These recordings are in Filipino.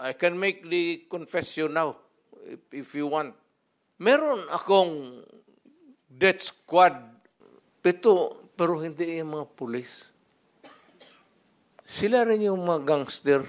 I can make the confession now if you want. Meron akong death squad, pero hindi yung mga pulis. Sila rin yung mga gangster.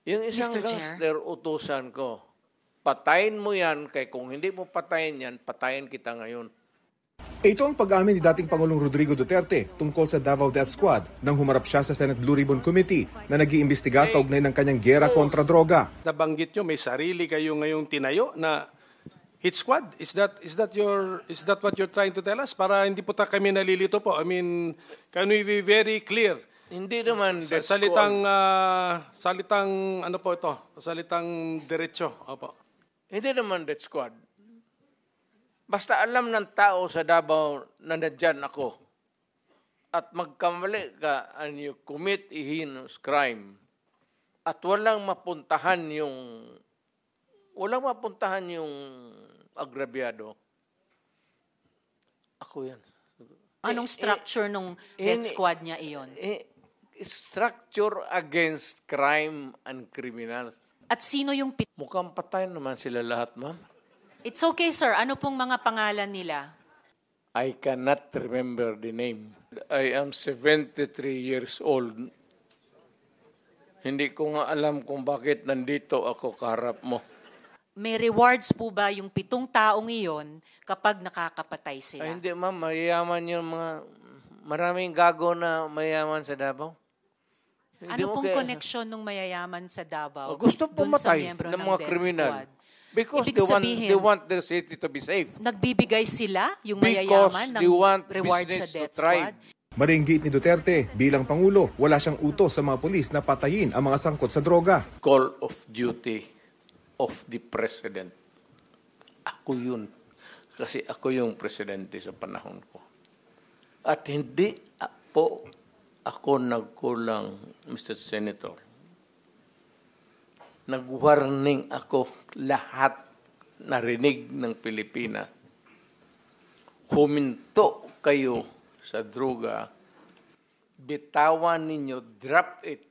Yung isang gangster, utusan ko, patayin mo yan, kaya kung hindi mo patayin yan, patayin kita ngayon. Ito ang pag-amin ni dating Pangulong Rodrigo Duterte tungkol sa Davao Death Squad nang humarap siya sa Senate Blue Ribbon Committee na nag-iimbestiga kaugnay ng kanyang giyera kontra droga. Nabanggit nyo, may sarili kayo ngayong tinayo na hit squad. Is that what you're trying to tell us? Para hindi po kami nalilito po. I mean, can we be very clear? Hindi naman death squad. Salitang ano po ito? Salitang diretso. Opo. Hindi naman death squad. Basta alam ng tao sa Davao na nandyan ako at magkamali ka and you commit a heinous crime at walang mapuntahan yung agrabyado, ako yan. Anong structure nung death squad niya iyon? Structure against crime and criminals. At sino yung Mukhang patay naman sila lahat, ma'am. It's okay, sir. Ano pong mga pangalan nila? I cannot remember the name. I am 73 years old. Hindi ko nga alam kung bakit nandito ako kaharap mo. May rewards po ba yung 7 taong iyon kapag nakakapatay sila? Ay, hindi, ma'am. Mayayaman yung mga... Maraming gago na mayayaman sa Davao. Ano pong connection ng mayayaman sa Davao? Gusto pumatay ng mga kriminal. Because they want their city to be safe. Nagbibigay sila, yung mayayaman, ng reward sa death squad? Maringgit ni Duterte, bilang Pangulo, wala siyang utos sa mga pulis na patayin ang mga sangkot sa droga. Call of duty of the President. Ako yun. Kasi ako yung presidente sa panahon ko. At hindi po ako nagkulang, Mr. Senator. Nag-warning ako lahat narinig ng Pilipinas. Huminto kayo sa droga. Bitawan ninyo, drop it.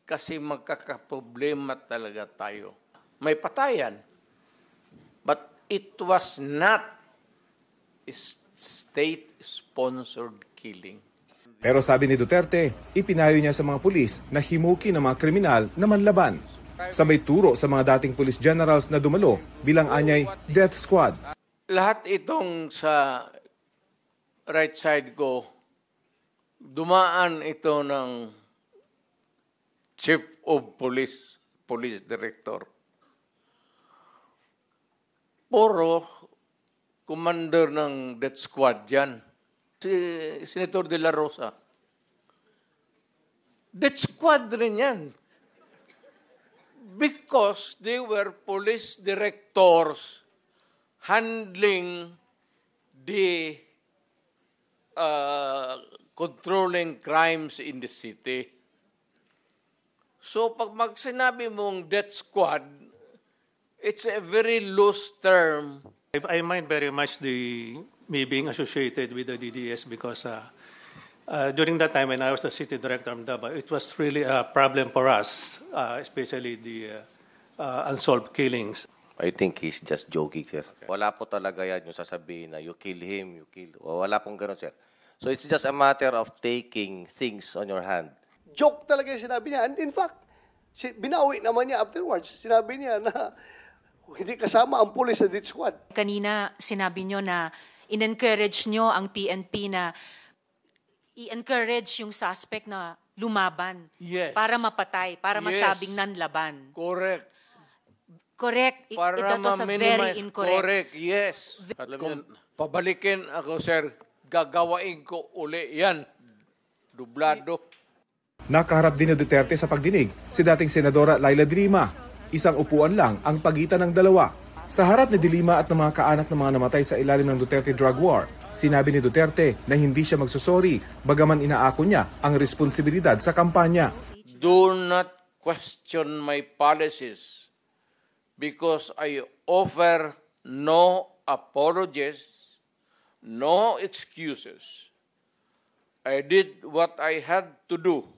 Kasi magkakaproblema talaga tayo. May patayan. But it was not a state-sponsored killing. Pero sabi ni Duterte, ipinayo niya sa mga pulis na himukin ng mga kriminal na manlaban. Sabay turo sa mga dating police generals na dumalo bilang anyay death squad. Lahat itong sa right side ko, dumaan ito ng Chief of Police, Police Director. Puro commander ng death squad yan. Si Senator De La Rosa. Death squad rin yan. Because they were police directors handling the controlling crimes in the city. So pag sinabi mong death squad, it's a very loose term. I mind very much me being associated with the DDS because during that time when I was the city director of Davao, it was really a problem for us, especially the unsolved killings. I think he's just joking, sir. Okay. Wala po talaga yan yung sasabihin na you kill him, you kill. Wala pong ganun, sir. So it's just a matter of taking things on your hand. Joke talaga yung sinabi niya. And in fact, binawi naman niya afterwards. Sinabi niya na hindi kasama ang pulis sa death squad. Kanina sinabi niyo na in-encourage niyo ang PNP na i-encourage yung suspect na lumaban. Yes. Para mapatay, para Yes. masabing nanlaban. Correct. Correct. Para That was a very incorrect. Correct, yes. Kung pabalikin ako, sir, gagawain ko uli yan. Dublado. Nakaharap din ni Duterte sa pagdinig si dating Senadora Laila De Lima. Isang upuan lang ang pagitan ng dalawa. Sa harap ni De Lima at ng mga kaanak ng mga namatay sa ilalim ng Duterte drug war, sinabi ni Duterte na hindi siya magsusori bagaman inaako niya ang responsibilidad sa kampanya. Do not question my policies because I offer no apologies, no excuses. I did what I had to do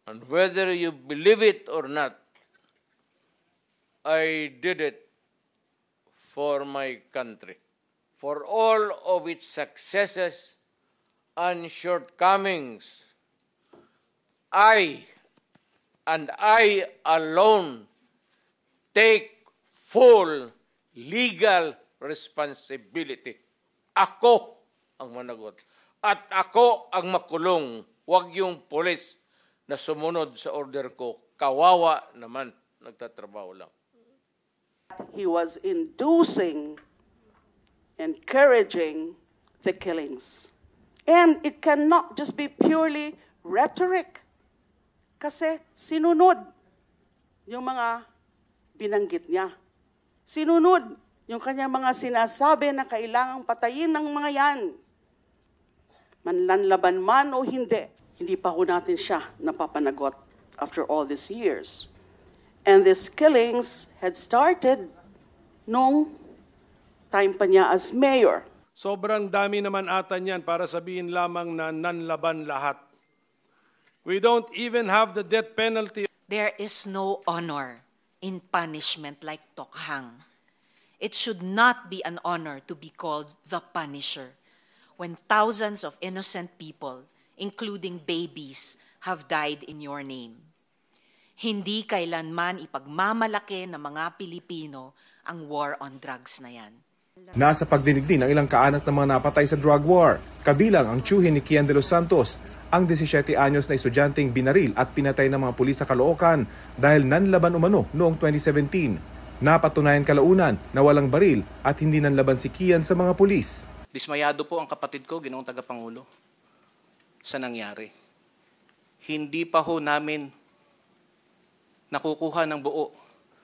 And whether you believe it or not, I did it for my country. For all of its successes and shortcomings, I alone take full legal responsibility. Ako ang managot. At ako ang makulong. Huwag yung polis na sumunod sa order ko. Kawawa naman. Nagtatrabaho lang. He was inducing, encouraging the killings. And it cannot just be purely rhetoric. Kasi sinunod yung mga binanggit niya. Sinunod yung kanyang mga sinasabi na kailangang patayin ng mga yan. Manlanlaban man o hindi, hindi pa ho natin siya napapanagot after all these years. And these killings had started nung time pa niya as mayor. Sobrang dami naman ata niyan para sabihin lamang na nanlaban lahat. We don't even have the death penalty. There is no honor in punishment like tokhang. It should not be an honor to be called the Punisher when thousands of innocent people, including babies, have died in your name. Hindi kailanman ipagmamalaki ng mga Pilipino ang war on drugs na yan. Nasa pagdinig din ang ilang kaanak ng mga napatay sa drug war, kabilang ang tiyuhin ni Kian de los Santos, ang 17 anyos na estudyanteng binaril at pinatay ng mga pulis sa Caloocan dahil nanlaban umano noong 2017. Napatunayan kalaunan na walang baril at hindi nanlaban si Kian sa mga pulis. Dismayado po ang kapatid ko, Ginoong Tagapangulo, sa nangyari. Hindi pa ho namin nakukuha ng buo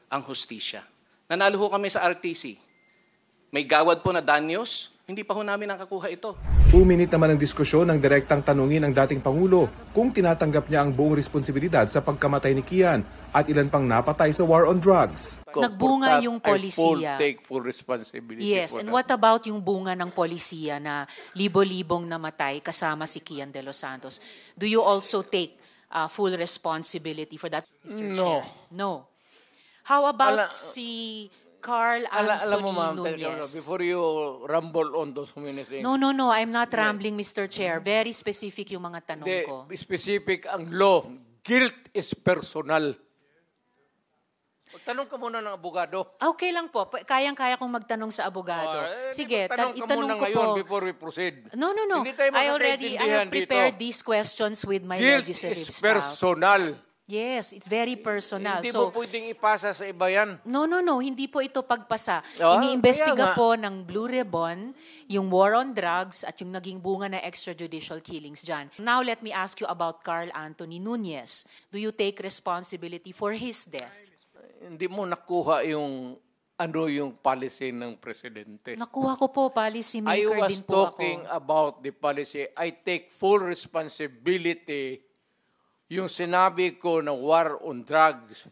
ang hustisya. Nanalo ho kami sa RTC. May gawad po na danyos, hindi pa ho namin nakakuha ito. Uminit naman ang diskusyon ng direktang tanungin ng dating Pangulo kung tinatanggap niya ang buong responsibilidad sa pagkamatay ni Kian at ilan pang napatay sa war on drugs. Nagbunga yung polisiya. Take full responsibility. Yes, for and that. what about yung bunga ng polisiya na libo-libong namatay kasama si Kian de los Santos? Do you also take full responsibility for that, Mr. No. Chair? No. How about si Carl Anthony Alam mo, ma'am, Nunez? before you rumble on those many things. No, I'm not rambling, Mr. Chair. Very specific yung mga tanong ko. Specific ang law. Guilt is personal. Tanong ka muna ng abogado. Okay lang po. Kayang-kaya kong magtanong sa abogado. Sige, tanong ka itanong muna ko ngayon po. before we proceed. No. Hindi tayo I magkakaintindihan have prepared dito. these questions with my Guilt legislative is staff. personal. Yes, it's very personal. Hindi So, mo pwedeng ipasa sa iba yan. No. Hindi po ito pagpasa. Ah, Iniimbestiga kaya nga. po ng Blue Ribbon yung war on drugs at yung naging bunga na extrajudicial killings dyan. Now, let me ask you about Carl Anthony Nunez. Do you take responsibility for his death? Hindi mo nakuha yung yung policy ng presidente. Nakuha ko po, policy I maker was din po talking ako. about the policy. I take full responsibility yung sinabi ko na war on drugs.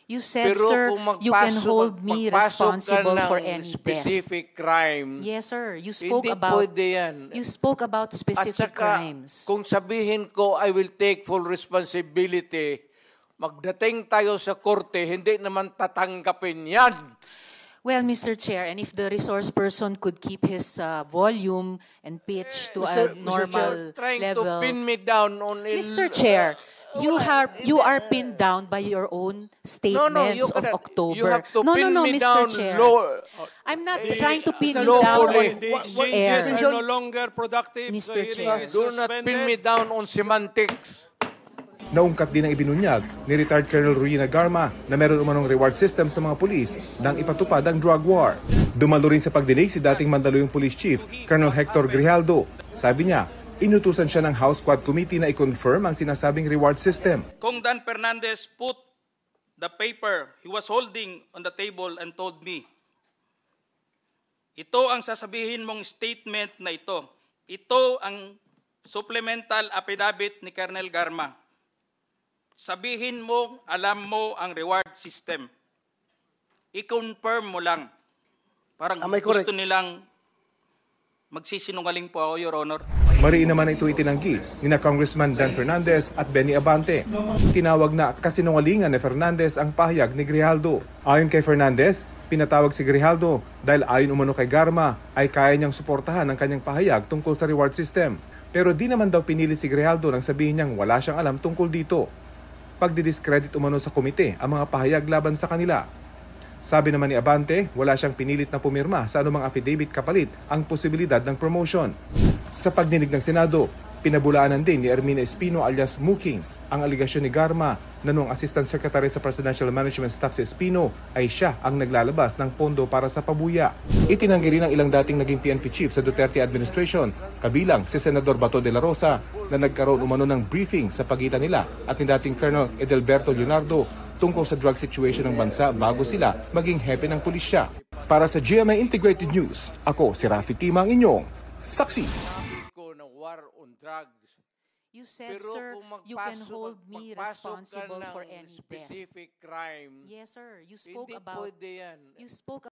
You said, Pero sir, kung you can hold me responsible for any specific crime, death. Yes, sir. You spoke hindi about pwede yan. You spoke about At specific saka, crimes. kung sabihin ko, I will take full responsibility, magdating tayo sa korte, hindi naman tatanggapin yan. Well, Mr. Chair, and if the resource person could keep his volume and pitch to a normal trying level. to pin me down on Mr. Chair, you are pinned down by your own statements you of cannot. October. You have to No, pin me Mr. down Chair. I'm not trying to pin you down lawfully. The on exchanges air. are no longer productive. Mr. The hearing Chair. is Do not pin me suspended. down on semantics. Naungkat din ang ibinunyag ni retired Colonel Ruina Garma na meron umanong reward system sa mga pulis nang ipatupad ang drug war. Dumalo rin sa pagdinig si dating Mandaluyong Police Chief, Colonel Hector Grijaldo. Sabi niya, inutusan siya ng House Quad Committee na i-confirm ang sinasabing reward system. Kung Dan Fernandez put the paper he was holding on the table and told me, ito ang sasabihin mong statement na ito. Ito ang supplemental affidavit ni Colonel Garma. Sabihin mo, alam mo ang reward system. I-confirm mo lang. Parang Am I correct? gusto nilang magsisinungaling po ako, Your Honor. Mariin naman ito itinanggi ni na Congressman Dan Fernandez at Benny Abante. Tinawag na kasinungalingan ni Fernandez ang pahayag ni Grijaldo. Ayon kay Fernandez, pinatawag si Grijaldo dahil ayon umano kay Garma ay kaya niyang suportahan ang kanyang pahayag tungkol sa reward system. Pero di naman daw pinilit si Grijaldo nang sabihin niyang wala siyang alam tungkol dito. Pagdidiscredit umano sa komite ang mga pahayag laban sa kanila. Sabi naman ni Abante, wala siyang pinilit na pumirma sa anumang affidavit kapalit ang posibilidad ng promotion. Sa pagdinig ng Senado, pinabulaanan din ni Ermina Espino alias Muking ang aligasyon ni Garma na noong Assistant Secretary sa Presidential Management Staff si Espino ay siya ang naglalabas ng pondo para sa pabuya. Itinanggi rin ng ilang dating naging PNP chief sa Duterte administration, kabilang si Senador Bato de la Rosa na nagkaroon umano ng briefing sa pagitan nila at ni dating Colonel Edelberto Leonardo tungkol sa drug situation ng bansa bago sila maging hepe ng pulisya. Para sa GMA Integrated News, ako si Rafi Tima, ang inyong saksi. Ko ng war on drugs. You said, Pero sir, kung you can hold me magpasok ka responsible ng for any death. specific crime, Yes, sir. You spoke hindi about pwede yan. you spoke